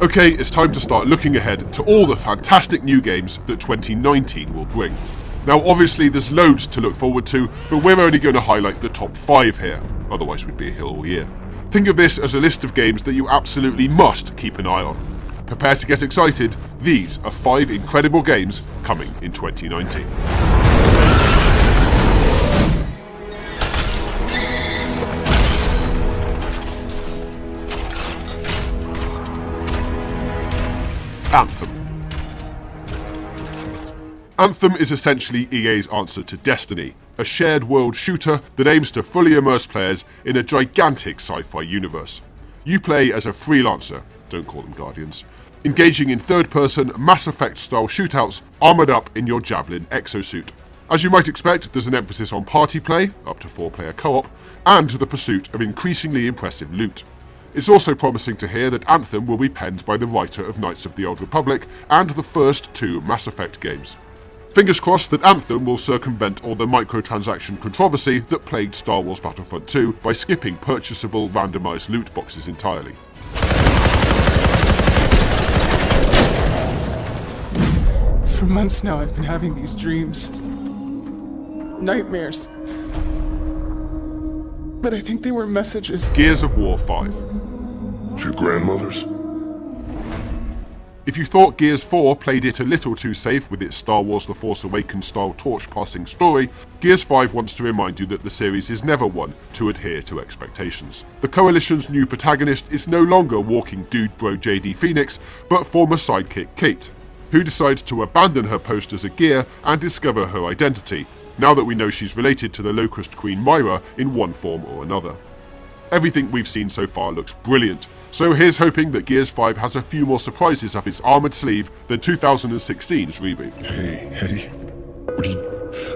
Okay, it's time to start looking ahead to all the fantastic new games that 2019 will bring. Now obviously there's loads to look forward to, but we're only going to highlight the top 5 here, otherwise we'd be here all year. Think of this as a list of games that you absolutely must keep an eye on. Prepare to get excited, these are 5 incredible games coming in 2019. Anthem. Anthem is essentially EA's answer to Destiny, a shared world shooter that aims to fully immerse players in a gigantic sci-fi universe. You play as a freelancer, don't call them guardians, engaging in third-person Mass Effect-style shootouts armoured up in your Javelin exosuit. As you might expect, there's an emphasis on party play, up to 4-player co-op, and the pursuit of increasingly impressive loot. It's also promising to hear that Anthem will be penned by the writer of Knights of the Old Republic and the first 2 Mass Effect games. Fingers crossed that Anthem will circumvent all the microtransaction controversy that plagued Star Wars Battlefront 2 by skipping purchasable randomized loot boxes entirely. For months now I've been having these dreams. Nightmares. But I think they were messages. Gears of War 5. It's your grandmother's? If you thought Gears 4 played it a little too safe with its Star Wars The Force Awakens style torch-passing story, Gears 5 wants to remind you that the series is never one to adhere to expectations. The Coalition's new protagonist is no longer walking dude bro JD Phoenix, but former sidekick Kate, who decides to abandon her post as a Gear and discover her identity, now that we know she's related to the Locust Queen Myra in one form or another. Everything we've seen so far looks brilliant, so here's hoping that Gears 5 has a few more surprises up its armoured sleeve than 2016's reboot. Hey, Eddie.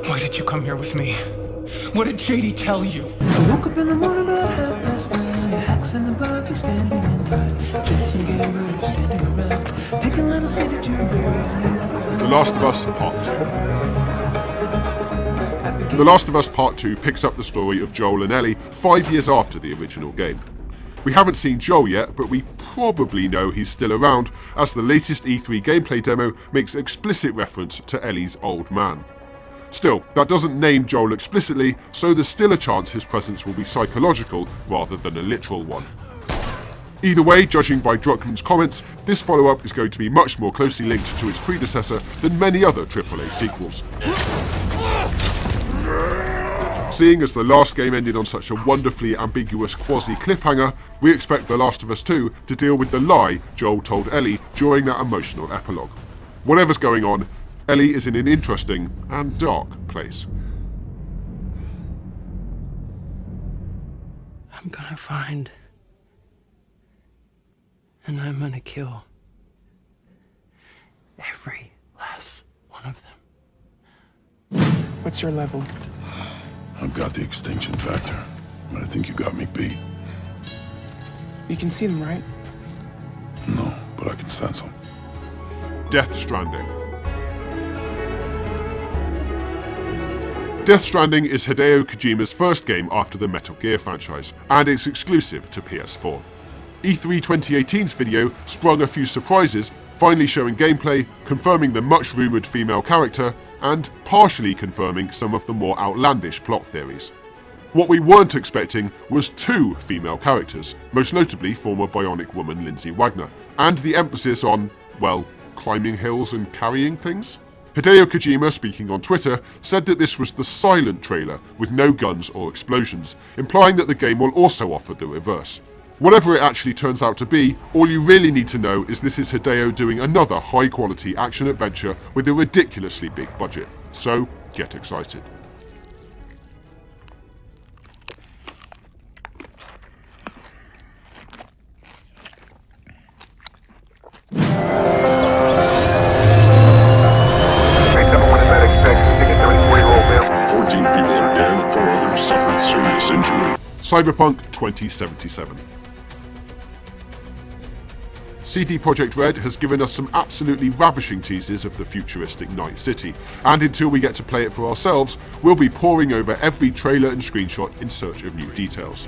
Why did you come here with me? What did JD tell you? I woke up in the morning about 9:30. Hacks in the buggy standing in line. Jets and gamers standing around. Taking little city to bury. The Last of Us Part 2. The Last of Us Part 2 picks up the story of Joel and Ellie 5 years after the original game. We haven't seen Joel yet, but we probably know he's still around, as the latest E3 gameplay demo makes explicit reference to Ellie's old man. Still, that doesn't name Joel explicitly, so there's still a chance his presence will be psychological rather than a literal one. Either way, judging by Druckmann's comments, this follow-up is going to be much more closely linked to its predecessor than many other AAA sequels. Seeing as the last game ended on such a wonderfully ambiguous quasi-cliffhanger, we expect The Last of Us 2 to deal with the lie Joel told Ellie during that emotional epilogue. Whatever's going on, Ellie is in an interesting and dark place. I'm gonna find. And I'm gonna kill. Every last one of them. What's your level? I've got the extinction factor, but I think you got me beat. You can see them, right? No, but I can sense them. Death Stranding. Death Stranding is Hideo Kojima's first game after the Metal Gear franchise, and it's exclusive to PS4. E3 2018's video sprung a few surprises, finally showing gameplay, confirming the much-rumoured female character, and partially confirming some of the more outlandish plot theories. What we weren't expecting was 2 female characters, most notably former Bionic Woman Lindsay Wagner, and the emphasis on, well, climbing hills and carrying things? Hideo Kojima, speaking on Twitter, said that this was the silent trailer with no guns or explosions, implying that the game will also offer the reverse. Whatever it actually turns out to be, all you really need to know is this is Hideo doing another high-quality action-adventure with a ridiculously big budget. So, get excited. Cyberpunk 2077. CD Projekt Red has given us some absolutely ravishing teasers of the futuristic Night City, and until we get to play it for ourselves, we'll be poring over every trailer and screenshot in search of new details.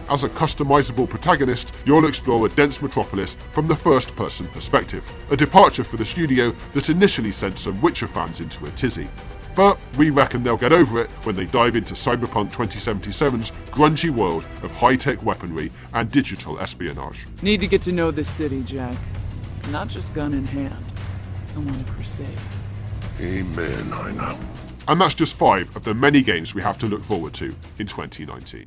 As a customizable protagonist, you'll explore a dense metropolis from the first-person perspective, a departure for the studio that initially sent some Witcher fans into a tizzy. But we reckon they'll get over it when they dive into Cyberpunk 2077's grungy world of high-tech weaponry and digital espionage. Need to get to know this city, Jack. Not just gun in hand. I want a crusade. Amen, I know. And that's just 5 of the many games we have to look forward to in 2019.